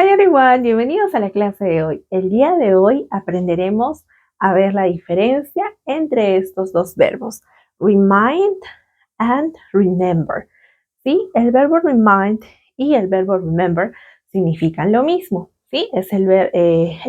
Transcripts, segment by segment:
Hi everyone, bienvenidos a la clase de hoy. El día de hoy aprenderemos a ver la diferencia entre estos dos verbos, remind and remember. ¿Sí? El verbo remind y el verbo remember significan lo mismo. ¿Sí? El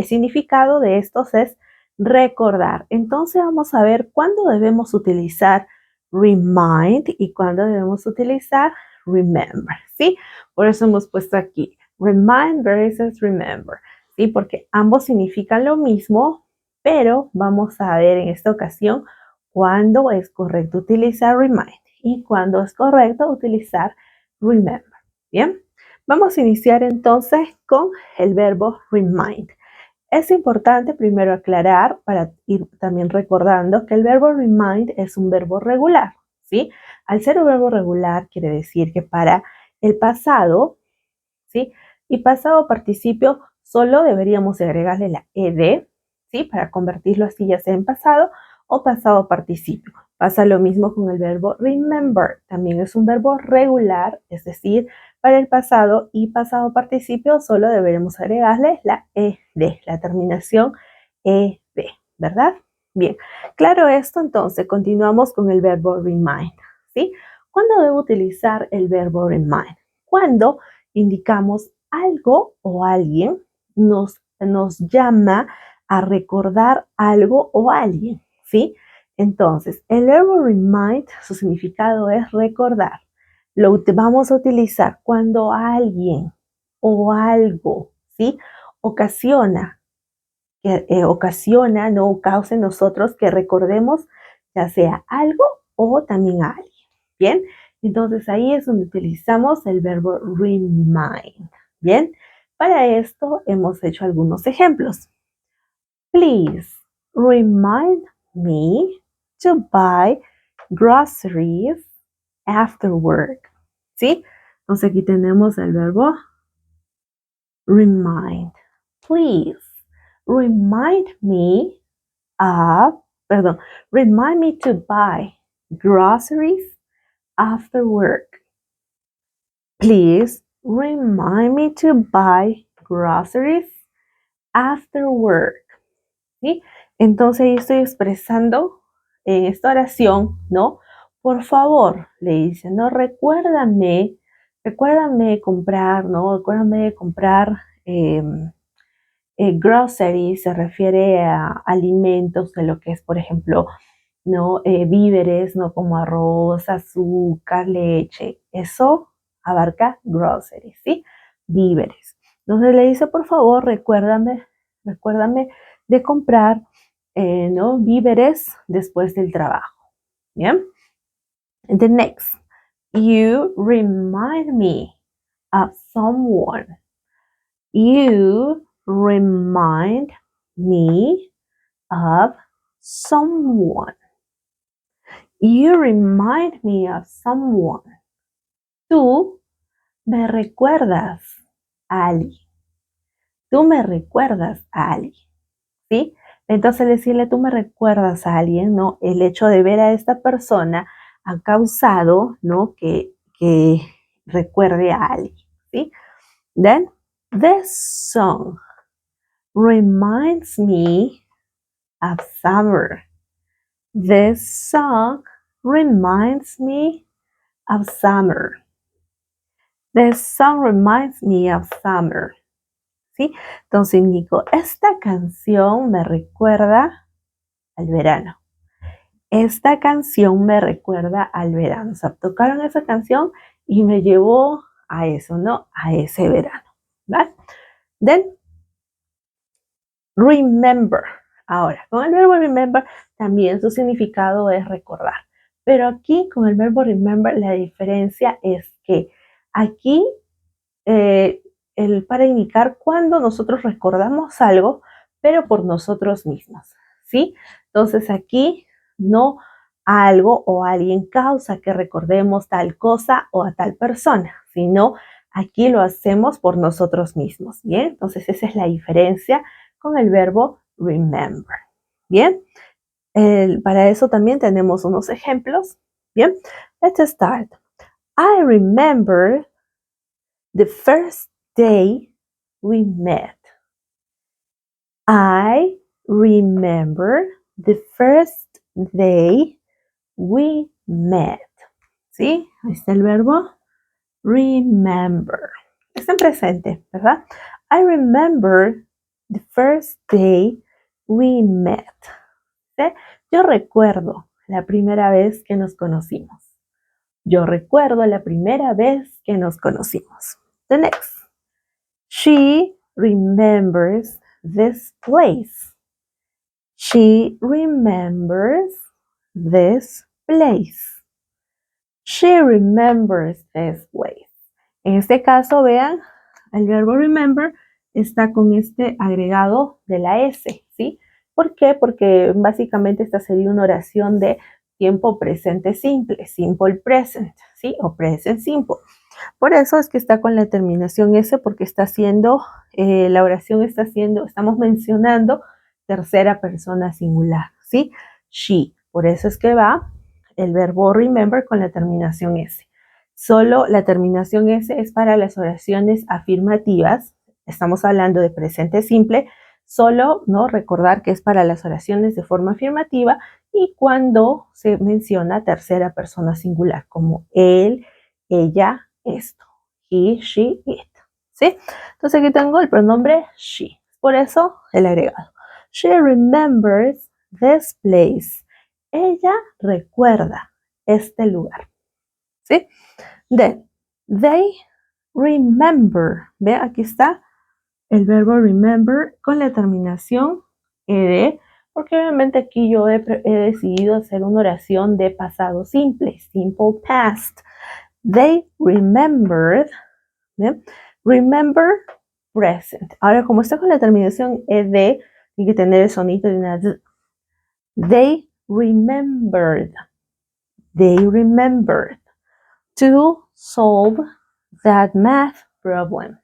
significado de estos es recordar. Entonces vamos a ver cuándo debemos utilizar remind y cuándo debemos utilizar remember. ¿Sí? Por eso hemos puesto aquí remind versus remember, ¿sí? Porque ambos significan lo mismo, pero vamos a ver en esta ocasión cuándo es correcto utilizar remind y cuándo es correcto utilizar remember. Bien, vamos a iniciar entonces con el verbo remind. Es importante primero aclarar, para ir también recordando, que el verbo remind es un verbo regular, ¿sí? Al ser un verbo regular quiere decir que para el pasado, ¿sí? Y pasado participio solo deberíamos agregarle la ed, ¿sí? Para convertirlo así ya sea en pasado o pasado participio. Pasa lo mismo con el verbo remember. También es un verbo regular, es decir, para el pasado y pasado participio solo deberemos agregarle la ed, la terminación ed, ¿verdad? Bien, claro esto, entonces continuamos con el verbo remind, ¿sí? ¿Cuándo debo utilizar el verbo remind? Cuando indicamos algo o alguien nos llama a recordar algo o alguien, ¿sí? Entonces, el verbo remind, su significado es recordar. Lo vamos a utilizar cuando alguien o algo, ¿sí? Ocasiona, no causa en nosotros que recordemos ya sea algo o también a alguien. Bien, entonces ahí es donde utilizamos el verbo remind. Bien, para esto hemos hecho algunos ejemplos. Please remind me to buy groceries after work. ¿Sí? Entonces aquí tenemos el verbo remind. Please remind me remind me to buy groceries after work. Please remind me to buy groceries after work. ¿Sí? Entonces ahí estoy expresando en esta oración, ¿no? Por favor, le dice, ¿no? Recuérdame comprar, ¿no? Recuérdame comprar groceries, se refiere a alimentos de lo que es, por ejemplo, ¿no? Víveres, ¿no? Como arroz, azúcar, leche. Eso abarca groceries, ¿sí? Víveres. Entonces le dice, por favor, recuérdame de comprar, ¿no? Víveres después del trabajo. ¿Bien? And the next, you remind me of someone. You remind me of someone. You remind me of someone. Tú me recuerdas a alguien. Tú me recuerdas a alguien. ¿Sí? Entonces decirle tú me recuerdas a alguien, ¿no? El hecho de ver a esta persona ha causado, ¿no? Que recuerde a alguien. ¿Sí? Then, this song reminds me of summer. This song reminds me of summer. This song reminds me of summer. ¿Sí? Entonces indico, esta canción me recuerda al verano. Esta canción me recuerda al verano. O sea, tocaron esa canción y me llevó a eso, ¿no? A ese verano. ¿Vale? Then, remember. Ahora, con el verbo remember también su significado es recordar. Pero aquí con el verbo remember la diferencia es que aquí para indicar cuando nosotros recordamos algo, pero por nosotros mismos, ¿sí? Entonces aquí no algo o alguien causa que recordemos tal cosa o a tal persona, sino aquí lo hacemos por nosotros mismos, ¿bien? Entonces esa es la diferencia con el verbo remember, ¿bien? Para eso también tenemos unos ejemplos, ¿bien? Let's start. I remember the first day we met. I remember the first day we met. ¿Sí? Ahí está el verbo remember. Está en presente, ¿verdad? I remember the first day we met. ¿Sí? Yo recuerdo la primera vez que nos conocimos. Yo recuerdo la primera vez que nos conocimos. The next. She remembers this place. She remembers this place. She remembers this place. En este caso, vean, el verbo remember está con este agregado de la S, ¿sí? ¿Por qué? Porque básicamente esta sería una oración de tiempo presente simple, simple present, ¿sí? O present simple. Por eso es que está con la terminación S, porque está haciendo, la oración está haciendo, estamos mencionando tercera persona singular, ¿sí? She. Por eso es que va el verbo remember con la terminación S. Solo la terminación S es para las oraciones afirmativas. Estamos hablando de presente simple. Solo, ¿no? Recordar que es para las oraciones de forma afirmativa y cuando se menciona tercera persona singular, como él, ella, esto. He, she, it. ¿Sí? Entonces aquí tengo el pronombre she. Por eso el agregado. She remembers this place. Ella recuerda este lugar. ¿Sí? Then, they remember. ¿Ve? Aquí está el verbo remember con la terminación ed, porque obviamente aquí yo he decidido hacer una oración de pasado simple, simple past. They remembered, ¿bien? Remember present. Ahora, como está con la terminación ed, tiene que tener el sonido de una d. They remembered. They remembered to solve that math problem.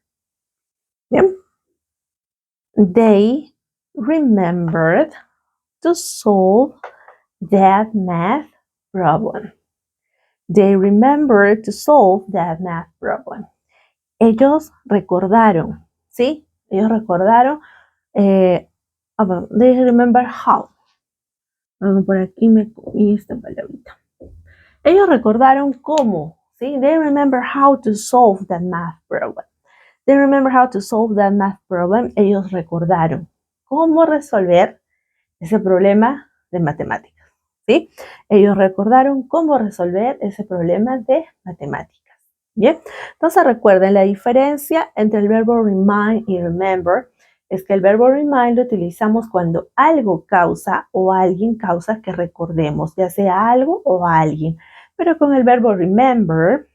¿Bien? They remembered to solve that math problem. They remembered to solve that math problem. Ellos recordaron, ¿sí? Ellos recordaron, they remember how. Por aquí me comí esta palabrita. Ellos recordaron cómo, ¿sí? They remember how to solve that math problem. They remember how to solve that math problem. Ellos recordaron cómo resolver ese problema de matemáticas, ¿sí? Ellos recordaron cómo resolver ese problema de matemáticas. Bien, entonces recuerden la diferencia entre el verbo remind y remember es que el verbo remind lo utilizamos cuando algo causa o alguien causa que recordemos, ya sea algo o a alguien. Pero con el verbo remember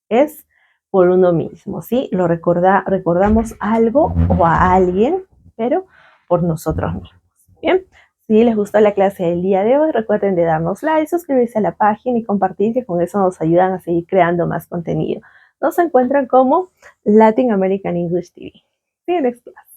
es por uno mismo, ¿sí? Recordamos algo o a alguien, pero por nosotros mismos. Bien, si les gustó la clase del día de hoy, recuerden de darnos like, suscribirse a la página y compartir, que con eso nos ayudan a seguir creando más contenido. Nos encuentran como Latin American English TV. See you next class.